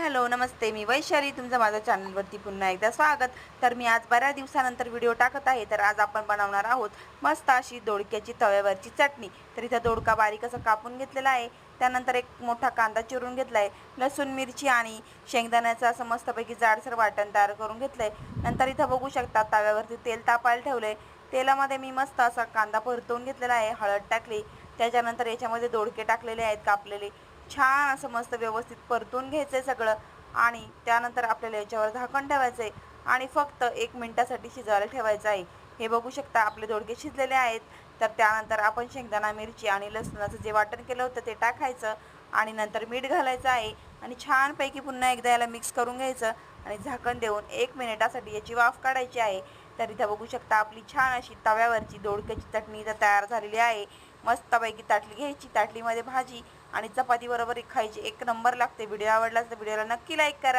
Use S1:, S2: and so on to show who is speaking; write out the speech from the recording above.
S1: Hello नमस्ते, मी वैशाली. तुमचं माझ्या चॅनलवरती पुन्हा एकदा स्वागत. तर मी आज बऱ्याच दिवसानंतर व्हिडिओ टाकत आहे. तर आज आपण बनवणार आहोत मस्त अशी दोडक्याची तव्यावरची चटणी. तर इथं दोडका बारीक असं कापून घेतलेला आहे. त्यानंतर एक मोठा कांदा चिरून घेतला आहे. लसूण, मिरची आणि शेंगदाण्याचं असं मस्तपैकी जाडसर वाटण तयार करून घेतलं आहे. नंतर इथं बघू शकता तव्यावरती तेल तापायला ठेवलं आहे. तेलामध्ये मी मस्त असा कांदा परतवून घेतलेला आहे. हळद टाकली. त्याच्यानंतर याच्यामध्ये दोडके टाकलेले आहेत कापलेले. छान असं मस्त व्यवस्थित परतून घ्यायचं आहे सगळं. आणि त्यानंतर आपल्याला याच्यावर झाकण ठेवायचं आहे आणि फक्त 1 मिनिटासाठी शिजायला ठेवायचं आहे. हे बघू शकता आपले दोडके शिजलेले आहेत. तर त्यानंतर आपण शेंगदाणा, मिरची आणि लसणाचं जे वाटण केलं होतं ते टाकायचं आणि नंतर मीठ घालायचं आहे आणि छानपैकी पुन्हा एकदा याला मिक्स करून घ्यायचं आणि झाकण देऊन 1 मिनिटासाठी याची वाफ काढायची आहे. तर इथं बघू शकता आपली छान अशी तव्यावरची दोडक्याची चटणी इथं तयार झालेली आहे. मस्तपैकी ताटली घ्यायची, ताटलीमध्ये भाजी आणि चपाती बरोबर खायची. एक नंबर लागते. व्हिडिओ आवडला तर व्हिडिओला नक्की लाईक करा.